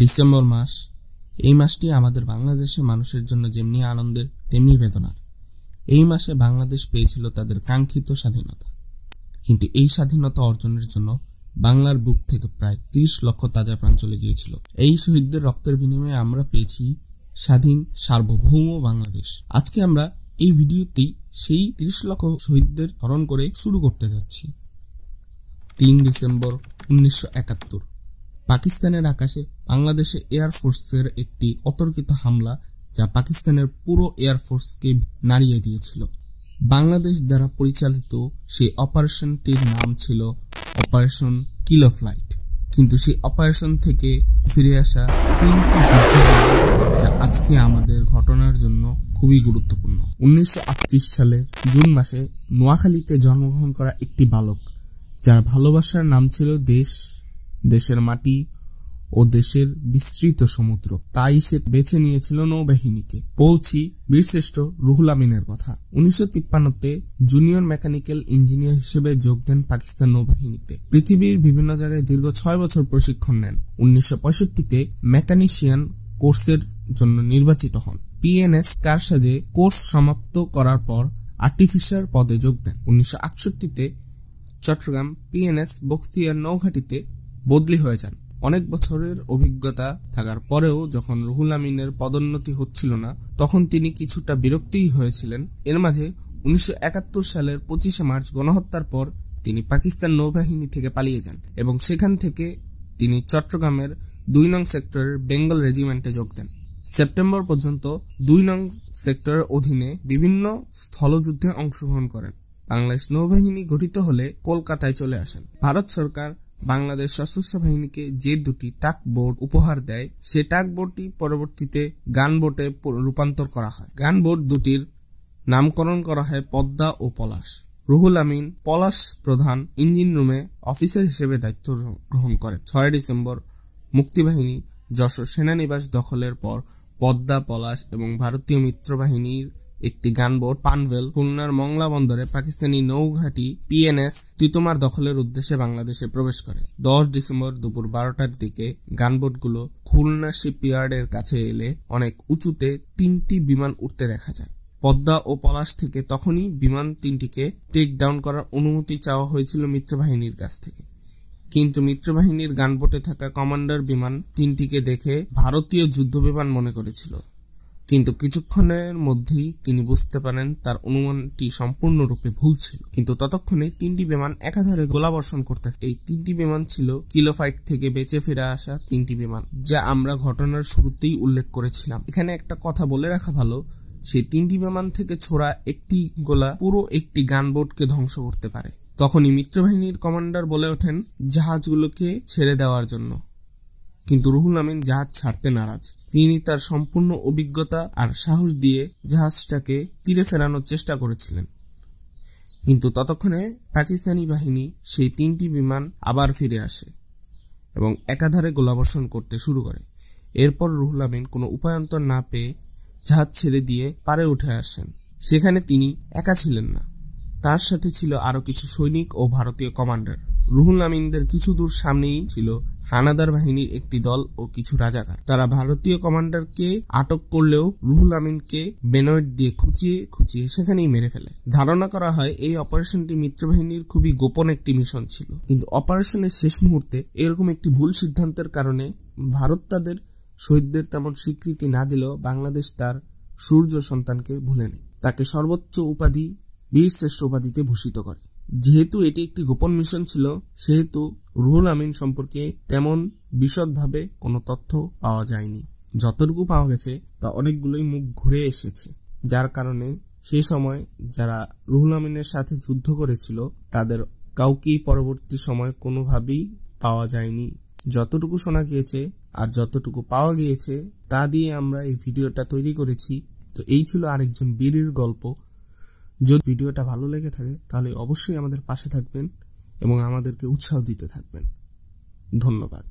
December মাস, এই মাসটি আমাদের বাংলাদেশের মানুষের জন্য যেমনি আনন্দের তেমনি বেদনার। এই মাসে বাংলাদেশ পেয়েছিল তাদের কাঙ্ক্ষিত স্বাধীনতা, কিন্তু এই স্বাধীনতা অর্জনের জন্য বাংলার বুক থেকে প্রায় 30 লক্ষ তাজা প্রাণ চলে গিয়েছিল। এই শহীদদের রক্তের বিনিময়ে আমরা পেয়েছি স্বাধীন সার্বভৌম বাংলাদেশ। আজকে আমরা এই ভিডিওতেই সেই 30 লক্ষ শহীদদের স্মরণ করে শুরু করতে যাচ্ছি। 3 ডিসেম্বর 1971 পাকিস্তানের আকাশে বাংলাদেশে এয়ারফোর্সের একটি অতর্কিত হামলা, যা পাকিস্তানের পুরো এয়ারফোর্সকে নাড়িয়ে দিয়েছিল। বাংলাদেশ দ্বারা পরিচালিত সেই অপারেশনটির নাম ছিল অপারেশন কিলো ফ্লাইট। কিন্তু সেই অপারেশন থেকে ফিরে আসা 3টি যুদ্ধ, যা আজকে আমাদের ঘটনার জন্য খুবই গুরুত্বপূর্ণ। 1938 সালের জুন মাসে নোয়াখালীতে জন্মগ্রহণ করা একটি বালক, যার ভালোবাসার নাম ছিল দেশ, দেশের মাটি ও দেশের বিস্তৃত সমুদ্র। তাই সে বেছে নিয়েছিল নৌবাহিনীকে। বলছি বীরশ্রেষ্ঠ রুহুল আমিনের কথা। 1953-তে জুনিয়র মেকানিক্যাল ইঞ্জিনিয়ার হিসেবে যোগ দেন পাকিস্তান নৌবাহিনীতে। পৃথিবীর বিভিন্ন জায়গায় দীর্ঘ 6 বছর প্রশিক্ষণ নেন। 1965-তে মেকানিশিয়ান কোর্সের জন্য নির্বাচিত হন। পিএনএস কারসাজে কোর্স সমাপ্ত করার পর আর্টিফিশার পদে যোগ দেন। 1968-তে চট্টগ্রাম পিএনএস বখতিয়ার নৌঘাঁটিতে বদলি হয়ে যান। অনেক বছরের অভিজ্ঞতা থাকার পরেও যখন রুহুল আমিনের পদোন্নতি হচ্ছিল না, তখন তিনি কিছুটা বিরক্তই হয়েছিলেন। এর মাঝে 1971 সালের 25শে মার্চ গণহত্যার পর তিনি পাকিস্তান নৌবাহিনী থেকে পালিয়ে যান এবং সেখান থেকে তিনি চট্টগ্রামের 2 নং সেক্টরের বেঙ্গল রেজিমেন্টে যোগ দেন। সেপ্টেম্বর পর্যন্ত 2 নং সেক্টরের অধীনে বিভিন্ন স্থলযুদ্ধে অংশগ্রহণ করেন। বাংলাদেশ নৌবাহিনী গঠিত হলে কলকাতায় চলে আসেন। ভারত সরকার বাংলাদেশ সশস্ত্র বাহিনীকে যে 2টি টাক বোট উপহার দেয়, সে টাক বোটটি পরবর্তীতে গান বোটে রূপান্তর করা হয়। গান বোট দুটির নামকরণ করা হয় পদ্মা ও পলাশ। রুহুল আমিন পলাশ প্রধান ইঞ্জিন রুমে অফিসার হিসেবে দায়িত্ব গ্রহণ করেন। 6 ডিসেম্বর মুক্তিবাহিনী যশোর সেনানিবাস দখলের পর পদ্মা, পলাশ এবং ভারতীয় মিত্রবাহিনীর একটি গানবোট পানভেল খুলনার মংলা বন্দরে পাকিস্তানি নৌঘাঁটি পিএনএস তিতোমার দখলের উদ্দেশ্যে বাংলাদেশে প্রবেশ করে। 10 ডিসেম্বর দুপুর 12টার দিকে গানবোটগুলো খুলনা শিপইয়ার্ডের কাছে এলে অনেক উঁচুতে 3টি বিমান উঠতে দেখা যায়। পদ্মা ও পলাশ থেকে তখনই বিমান 3টিকে টেক ডাউন করার অনুমতি চাওয়া হয়েছিল মিত্রবাহিনীর কাছ থেকে, কিন্তু মিত্রবাহিনীর গানবোটে থাকা কমান্ডার বিমান 3টিকে দেখে ভারতীয় যুদ্ধ বিমান মনে করেছিল। কিন্তু কিছুক্ষণের মধ্যেই তিনি বুঝতে পারেন তার অনুমানটি সম্পূর্ণরূপে ভুল ছিল। কিন্তু ততক্ষণে 3টি বিমান একাধারে গোলাবর্ষণ করতে। এই 3টি বিমান ছিল কিলো ফাইট থেকে বেঁচে ফিরে আসা 3টি বিমান, যা আমরা ঘটনার শুরুতেই উল্লেখ করেছিলাম। এখানে একটা কথা বলে রাখা ভালো, সেই 3টি বিমান থেকে ছোড়া একটি গোলা পুরো একটি গানবোটকে ধ্বংস করতে পারে। তখনই মিত্রবাহিনীর কমান্ডার বলে ওঠেন জাহাজগুলোকে ছেড়ে দেওয়ার জন্য, কিন্তু রুহুল আমিন জাহাজ ছাড়তে নারাজ। তিনি তার সম্পূর্ণ অভিজ্ঞতা আর সাহস দিয়ে জাহাজটাকে তীরে ফেরানোর চেষ্টা করেছিলেন, কিন্তু ততক্ষণে পাকিস্তানি বাহিনী সেই 3টি বিমান আবার ফিরে আসে এবং একাধারে গোলাবর্ষণ করতে শুরু করে। এরপর রুহুল আমিন কোনো উপায়ান্তর না পেয়ে জাহাজ ছেড়ে দিয়ে পারে উঠে আসেন। সেখানে তিনি একা ছিলেন না, তার সাথে ছিল আরো কিছু সৈনিক ও ভারতীয় কমান্ডার। রুহুল আমিনদের কিছু দূর সামনেই ছিল হানাদার বাহিনীর একটি দল ও কিছু রাজাকার। তারা ভারতীয় কমান্ডারকে আটক করলেও রুহুল আমিনকে বেনয়েট দিয়ে খুঁচিয়ে সেখানেই মেরে ফেলে। ধারণা করা হয় এই অপারেশনটি মিত্রবাহিনীর খুবই গোপন একটি মিশন ছিল, কিন্তু অপারেশনের শেষ মুহূর্তে এরকম একটি ভুল সিদ্ধান্তের কারণে ভারত তাদের শহীদদের তেমন স্বীকৃতি না দিলেও বাংলাদেশ তার সূর্য সন্তানকে ভুলে নেয়, তাকে সর্বোচ্চ উপাধি বীরশ্রেষ্ঠ উপাধিতে ভূষিত করে। যেহেতু এটি একটি গোপন মিশন ছিল, সেহেতু রুহুল আমিন সম্পর্কে তেমন বিশদভাবে কোনো তথ্য পাওয়া যায়নি। যতটুকু পাওয়া গেছে তা অনেকগুলোই মুখ ঘুরে এসেছে, যার কারণে সেই সময় যারা রুহুল আমিনের সাথে যুদ্ধ করেছিল তাদের কাউকেই পরবর্তী সময় কোনোভাবেই পাওয়া যায়নি। যতটুকু শোনা গিয়েছে আর যতটুকু পাওয়া গিয়েছে তা দিয়ে আমরা এই ভিডিওটা তৈরি করেছি। তো এই ছিল আরেকজন বীরের গল্প। যদি ভিডিওটা ভালো লেগে থাকে তাহলে অবশ্যই আমাদের পাশে থাকবেন এবং আমাদেরকে উৎসাহ দিতে থাকবেন। ধন্যবাদ।